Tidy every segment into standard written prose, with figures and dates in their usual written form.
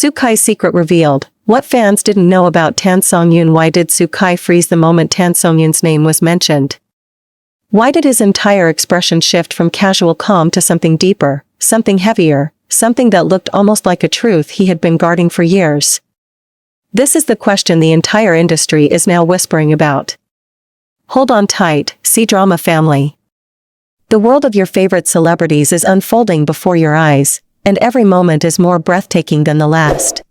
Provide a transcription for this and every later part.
Sukai's secret revealed. What fans didn't know about Tan Songyun? Why did Sukai freeze the moment Tan Songyun's name was mentioned? Why did his entire expression shift from casual calm to something deeper, something heavier, something that looked almost like a truth he had been guarding for years? This is the question the entire industry is now whispering about. Hold on tight, C-drama family. The world of your favorite celebrities is unfolding before your eyes, and every moment is more breathtaking than the last.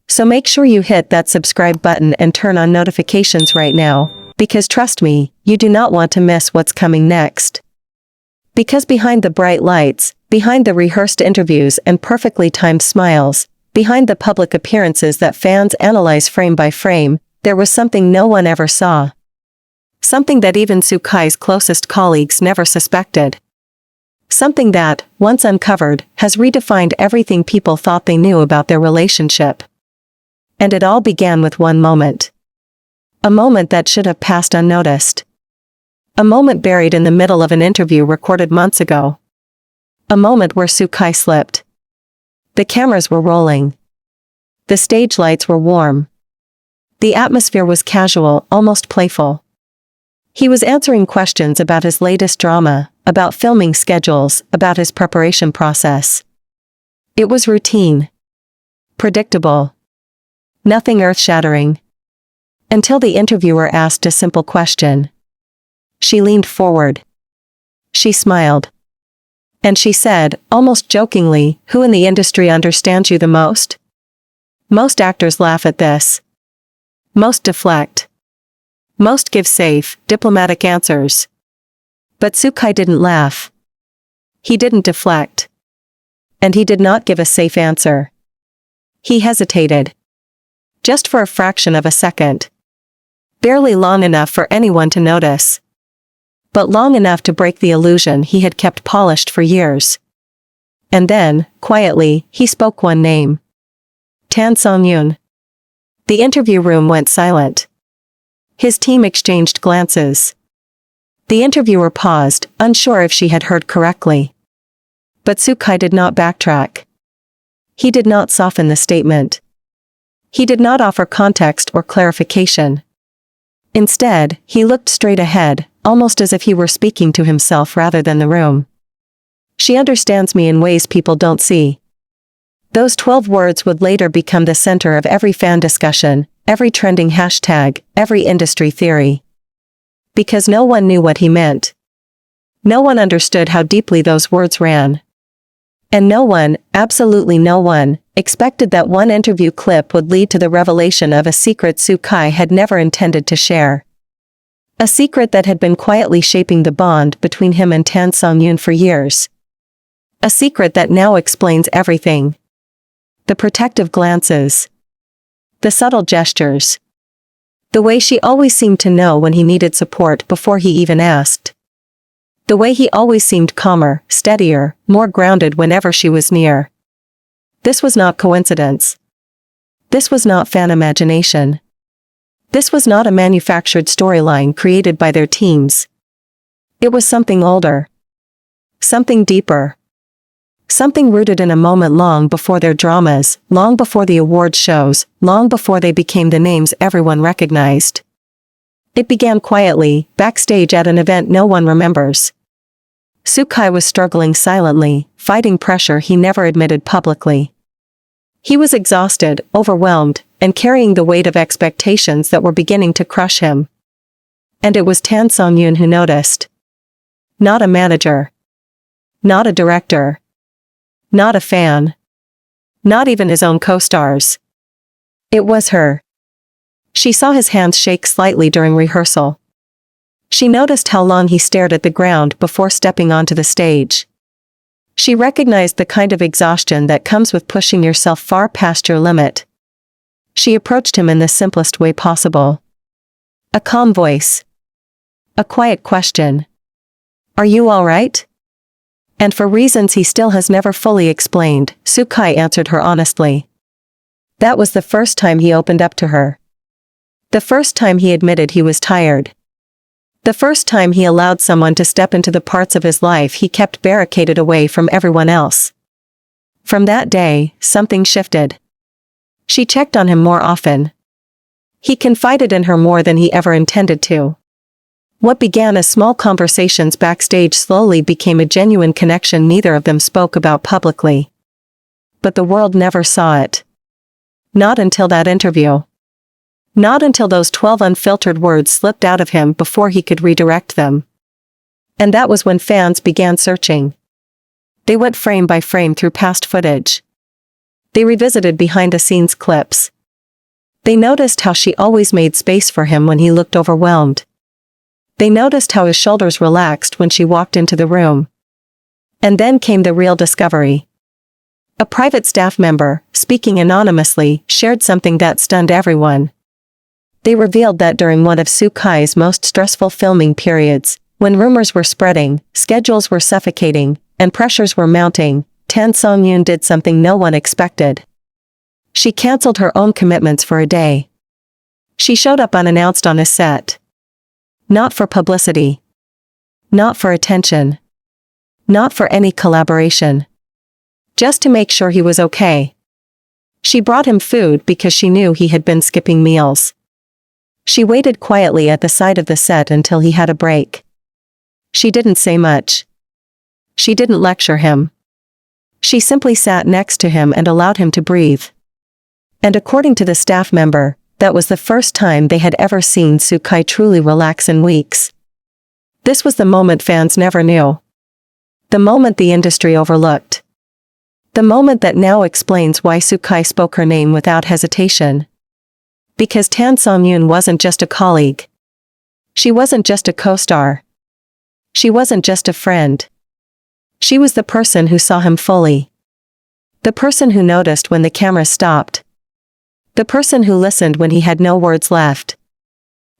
So make sure you hit that subscribe button and turn on notifications right now, because trust me, you do not want to miss what's coming next. Because behind the bright lights, behind the rehearsed interviews and perfectly timed smiles, behind the public appearances that fans analyze frame by frame, there was something no one ever saw. Something that even Sukai's closest colleagues never suspected. Something that, once uncovered, has redefined everything people thought they knew about their relationship. And it all began with one moment. A moment that should have passed unnoticed. A moment buried in the middle of an interview recorded months ago. A moment where Sukai slipped. The cameras were rolling. The stage lights were warm. The atmosphere was casual, almost playful. He was answering questions about his latest drama, about filming schedules, about his preparation process. It was routine. Predictable. Nothing earth-shattering. Until the interviewer asked a simple question. She leaned forward. She smiled. And she said, almost jokingly, "Who in the industry understands you the most?" Most actors laugh at this. Most deflect. Most give safe, diplomatic answers. But Sukai didn't laugh. He didn't deflect. And he did not give a safe answer. He hesitated. Just for a fraction of a second. Barely long enough for anyone to notice. But long enough to break the illusion he had kept polished for years. And then, quietly, he spoke one name. Tan Songyun. The interview room went silent. His team exchanged glances. The interviewer paused, unsure if she had heard correctly. But Sukai did not backtrack. He did not soften the statement. He did not offer context or clarification. Instead, he looked straight ahead, almost as if he were speaking to himself rather than the room. She understands me in ways people don't see. Those 12 words would later become the center of every fan discussion, every trending hashtag, every industry theory. Because no one knew what he meant. No one understood how deeply those words ran. And no one, absolutely no one, expected that one interview clip would lead to the revelation of a secret Sukai had never intended to share. A secret that had been quietly shaping the bond between him and Tan Songyun for years. A secret that now explains everything. The protective glances. The subtle gestures. The way she always seemed to know when he needed support before he even asked. The way he always seemed calmer, steadier, more grounded whenever she was near. This was not coincidence. This was not fan imagination. This was not a manufactured storyline created by their teams. It was something older. Something deeper. Something rooted in a moment long before their dramas, long before the award shows, long before they became the names everyone recognized. It began quietly, backstage at an event no one remembers. Sukai was struggling silently, fighting pressure he never admitted publicly. He was exhausted, overwhelmed, and carrying the weight of expectations that were beginning to crush him. And it was Tan Songyun who noticed. Not a manager. Not a director. Not a fan. Not even his own co-stars. It was her. She saw his hands shake slightly during rehearsal. She noticed how long he stared at the ground before stepping onto the stage. She recognized the kind of exhaustion that comes with pushing yourself far past your limit. She approached him in the simplest way possible. A calm voice. A quiet question. "Are you all right?" And for reasons he still has never fully explained, Sukai answered her honestly. That was the first time he opened up to her. The first time he admitted he was tired. The first time he allowed someone to step into the parts of his life he kept barricaded away from everyone else. From that day, something shifted. She checked on him more often. He confided in her more than he ever intended to. What began as small conversations backstage slowly became a genuine connection neither of them spoke about publicly. But the world never saw it. Not until that interview. Not until those 12 unfiltered words slipped out of him before he could redirect them. And that was when fans began searching. They went frame by frame through past footage. They revisited behind-the-scenes clips. They noticed how she always made space for him when he looked overwhelmed. They noticed how his shoulders relaxed when she walked into the room. And then came the real discovery. A private staff member, speaking anonymously, shared something that stunned everyone. They revealed that during one of Soo-kai's most stressful filming periods, when rumors were spreading, schedules were suffocating, and pressures were mounting, Tan Songyun did something no one expected. She canceled her own commitments for a day. She showed up unannounced on his set. Not for publicity. Not for attention. Not for any collaboration. Just to make sure he was okay. She brought him food because she knew he had been skipping meals. She waited quietly at the side of the set until he had a break. She didn't say much. She didn't lecture him. She simply sat next to him and allowed him to breathe. And according to the staff member, that was the first time they had ever seen Soo-kai truly relax in weeks. This was the moment fans never knew. The moment the industry overlooked. The moment that now explains why Soo-kai spoke her name without hesitation. Because Tan Songyun wasn't just a colleague. She wasn't just a co-star. She wasn't just a friend. She was the person who saw him fully. The person who noticed when the camera stopped. The person who listened when he had no words left.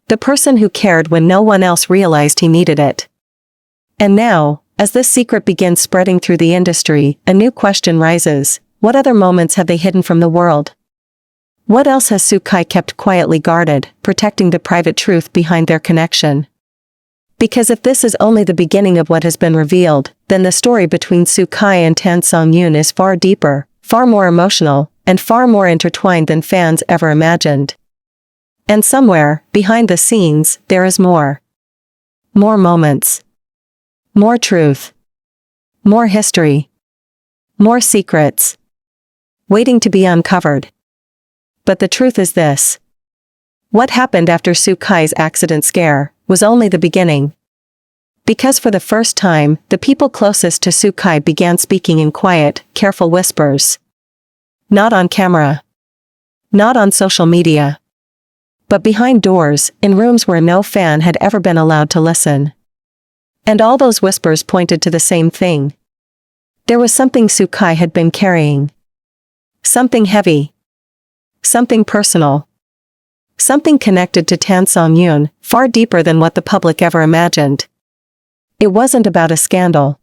The person who cared when no one else realized he needed it. And now, as this secret begins spreading through the industry, a new question rises. What other moments have they hidden from the world? What else has Soo-kai kept quietly guarded, protecting the private truth behind their connection? Because if this is only the beginning of what has been revealed, then the story between Soo-kai and Tan Songyun is far deeper, far more emotional, and far more intertwined than fans ever imagined. And somewhere, behind the scenes, there is more. More moments. More truth. More history. More secrets. Waiting to be uncovered. But the truth is this. What happened after Soo-kai's accident scare was only the beginning. Because for the first time, the people closest to Soo-kai began speaking in quiet, careful whispers. Not on camera. Not on social media. But behind doors, in rooms where no fan had ever been allowed to listen. And all those whispers pointed to the same thing. There was something Soo-kai had been carrying. Something heavy. Something personal. Something connected to Tan Songyun, far deeper than what the public ever imagined. It wasn't about a scandal.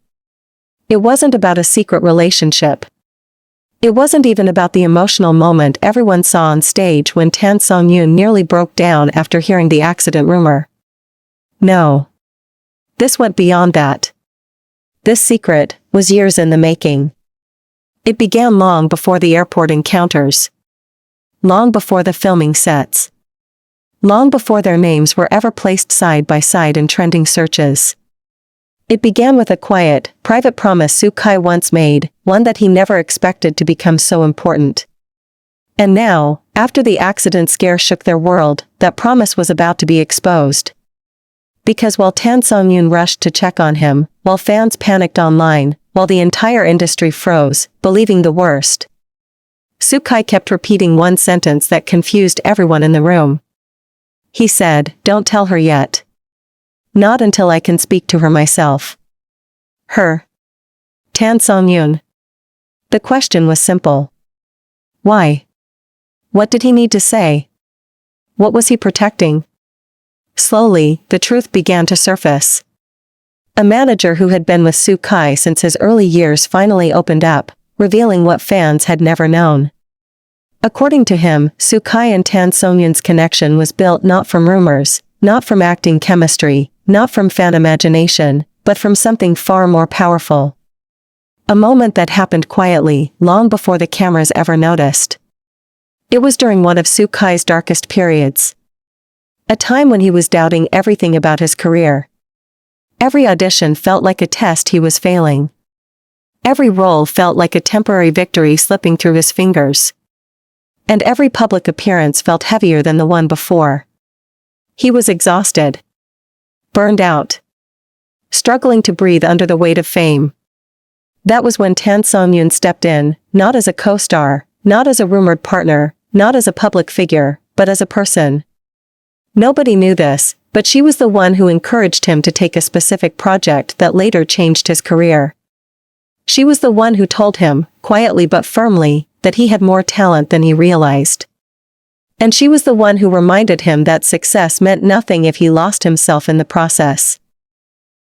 It wasn't about a secret relationship. It wasn't even about the emotional moment everyone saw on stage when Tan Songyun nearly broke down after hearing the accident rumor. No. This went beyond that. This secret was years in the making. It began long before the airport encounters. Long before the filming sets. Long before their names were ever placed side by side in trending searches. It began with a quiet, private promise Soo-kai once made, one that he never expected to become so important. And now, after the accident scare shook their world, that promise was about to be exposed. Because while Tan Songyun rushed to check on him, while fans panicked online, while the entire industry froze, believing the worst, Soo-kai kept repeating one sentence that confused everyone in the room. He said, "Don't tell her yet. Not until I can speak to her myself." Her. Tan Songyun. The question was simple. Why? What did he need to say? What was he protecting? Slowly, the truth began to surface. A manager who had been with Soo-kai since his early years finally opened up, revealing what fans had never known. According to him, Soo-kai and Tan Songyun's connection was built not from rumors, not from acting chemistry, not from fan imagination, but from something far more powerful. A moment that happened quietly, long before the cameras ever noticed. It was during one of Soo-kai's darkest periods. A time when he was doubting everything about his career. Every audition felt like a test he was failing. Every role felt like a temporary victory slipping through his fingers. And every public appearance felt heavier than the one before. He was exhausted. Burned out. Struggling to breathe under the weight of fame. That was when Tan Songyun stepped in, not as a co-star, not as a rumored partner, not as a public figure, but as a person. Nobody knew this, but she was the one who encouraged him to take a specific project that later changed his career. She was the one who told him, quietly but firmly, that he had more talent than he realized. And she was the one who reminded him that success meant nothing if he lost himself in the process.